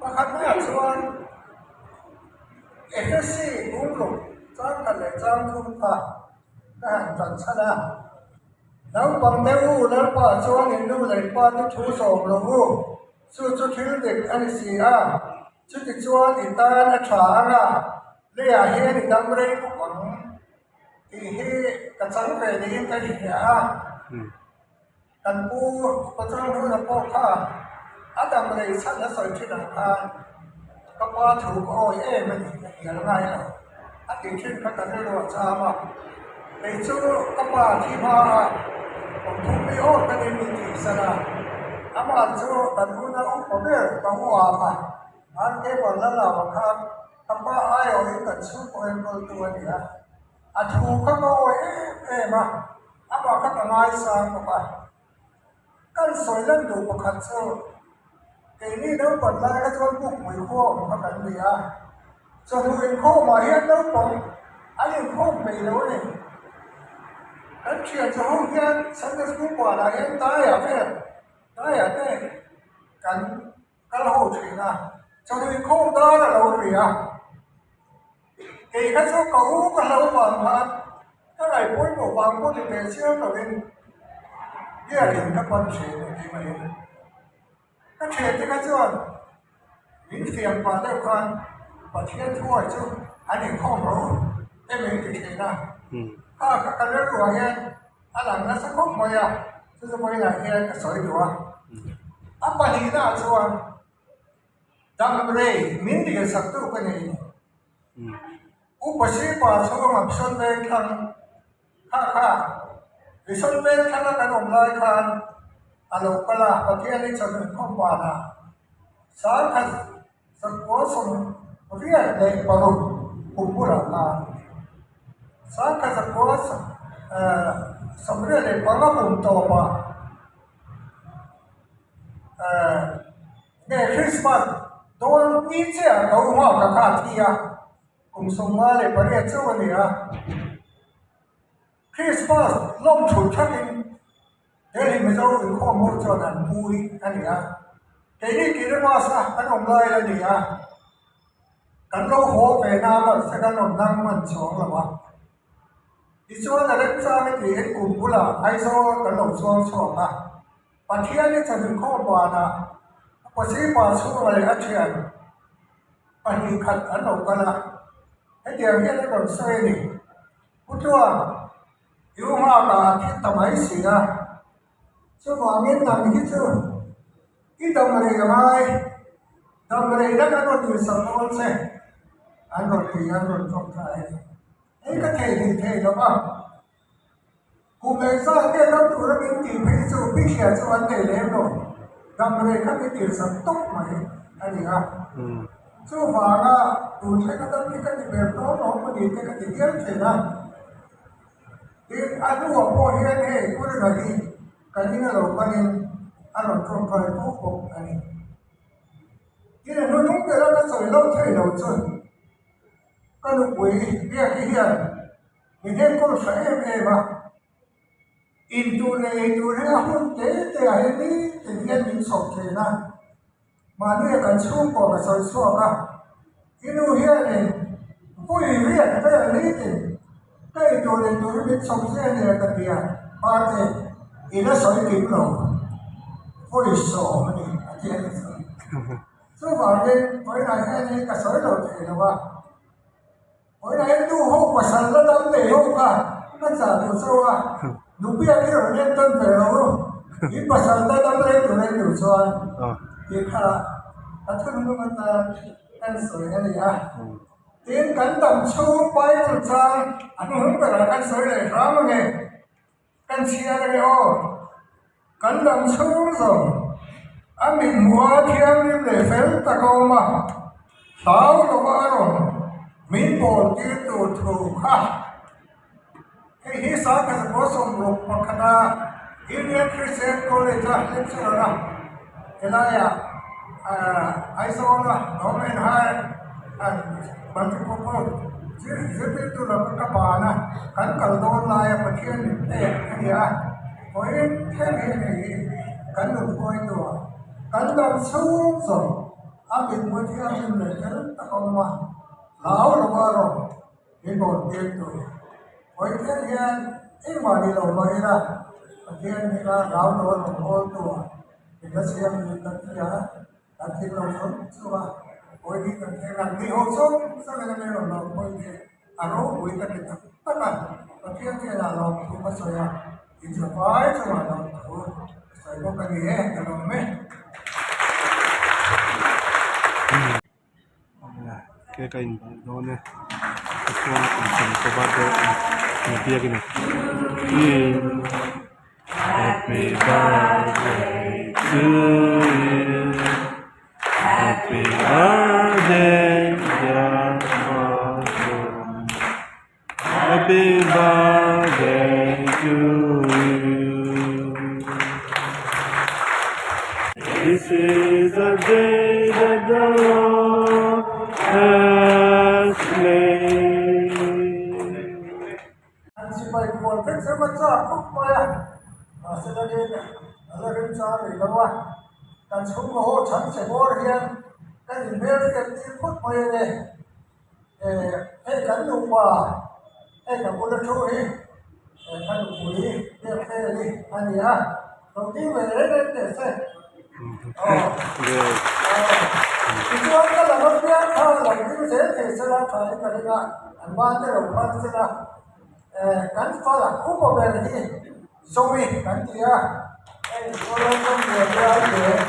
khát nước xuân FSC cũng lục trang cần để trang thu phạt các hàng trần sát đa nếu bằng tiêu nếu bà xuân hình dung lấy bà tích thú sổ lộ vụ sư chú thiếu địch anh xì à chú tích xuân thì ta đã trả ra lấy à hiên thì đăng rây của bằng thì hi cả sáng về thì cái gì à cần bu có trang thu là bộ khá à đăng rây sát đã sợi trên đằng khá các bà thủ của ôi em mình hiện ngay là à thì trên các cái đồ xa mà để cho các bà thì mà không biết ô cái này mình thì sao là ama cho tận hôn nó có biết có hòa mà anh cái còn là mà khác các bà ai ở những cái số của em tôi này à thu các ôi em mà ama các cái ai sang các bà căn soi lên đủ một khăn sâu cái này nó còn lại cái chỗ buộc mũi khô các cái gì à cho nên khô mà hiện nó còn anh khô mày đâu này anh chuyện cho hôm nay sáng nay cũng quả là em tái à thế tái à thế cái hậu chuyện à cho nên không đó là lâu gì à thì cái số cậu có lâu bằng mà cái này cuối một bằng có thể về xưa rồi nên gia đình các con chuyện thì mà cái chuyện thì cái chuyện những phiền và đây con và thiên thua chứ anh ấy khôngรู้em mình thì thế nào các cái đó rồi nghe anh làm nó sẽ không mày à chứ mày là nghe cái sợi đùa apa ni dah cuan dam rei min dia satu kan ni upasi pa so ngam son ve khang kha vi son ve khang kan om lai khan alo kala pathian ni chon khom pa na sa kha sa ko som ria de paru kumpura ka sa kha sa ko samre de paru kum to pa ngày Christmas đôi ý chứ đâu mà cả cả thì cùng sống mà lại bận hết chỗ này Christmas long chủ chắc in thế thì mới đâu được khó mua cho nàng vui anh nhỉ cái này mà sao anh ông lại là nhỉ cần lâu hồ về nam là sẽ cần ông năng mình xuống là mà đi xuống là đến sao cái gì hết cùng cũng là ai do cần ông xuống à bản thiên này chẳng được khó qua na có sĩ bà xuống lại ở trên bản hình khẩn ấn đầu con là cái điều hiện nó còn xoay này bút chua yêu hoa cả cái tầm ấy xì à chứ mà miễn làm cái chứ cái tầm này là mai tầm này đã có từ sớm luôn xe anh rồi thì anh rồi không phải ấy cái thể thì thể đó mà cùng ngày sau cái năm tuổi nó biến tìm thấy sự biết hiểu cho anh thể lên rồi đâm về các cái tiền sản tốt mà anh gì à chứ mà là đủ thấy cái tâm cái việc đó nó mà đi cái gì hết thì là thì anh cũng học qua hiện này cũng là gì cái gì là đầu tiên anh làm trong thời phố phục này cái này nó đúng cái đó nó sợi lâu thay đầu chân cái lúc quỷ việc cái hiện mình hết có phải em mà into hôn tế hay đi thì nhân mình sọc thế na mà nếu cần xuống bỏ cái sợi xua cả inu hiện này vui việc cái là lý thì cái into mình sọc thế này cái gì à ba thế thì nó sợi kín rồi vui sọ mà đi thế này số vào đây với này cái này cái sợi đầu thế là ba với này tu hậu mà sẵn nó đâm để hậu cả nó trả được sâu à đúng biết cái rồi nên tân về đâu ít mà sao ta đâm lên tụi này đủ rồi thì khá là thân của người ta ăn sợi cái này à tiến cắn tầm sâu bay một trang anh hướng về là ăn sợi này khá mà nghe ăn chia cái này ô cắn tầm sâu rồi anh mình mua thiêng đi để phép ta câu mà sáu đâu mà rồi mình bồn cái đồ thủ khác he saw as a person of Pakana, Indian Christian College, lecturer. I saw Norman High and multiple Zippy to the Kapana, and Kaldon Laya Pachian, for him, can look going to Kandam so mình muốn thì mình lấy cái tất cả mà lão là bao rồi cái còn tiền rồi với cái hiện ấy mà đi đâu mà ra hiện thì là lão nó là một tuổi thì nó xem như tất cả các cái lâu sống chưa với đi cái làm đi học sống sao lại làm nó với cái aro với cái tất cả và hiện thì là nó cũng có sợi thì chưa phải cho mà nó sợi có cái gì hết cái nó mấy Kaya kain ba doon na ito ang kabado ang biyag na happy birthday to you happy birthday dear Father happy birthday to you this is the day that the Lord has made. anh chỉ phải buồn thích sẽ mất ra khúc mày à sẽ là đến xa để đâu à cần sống có hộ chẳng sẽ có hiện cái gì biết cái gì khúc mày này cái cắn đủ quả cái cả một lần thôi cái đủ quý cái đi anh gì à đầu tiên về đấy để xem Good. thì chúng ta là mất biết thôi là cái thế thì sẽ là phải cái này là anh ba cái đầu ba sẽ là cắn phá là khúc vào về đi zombie cắn gì à cái con người ra để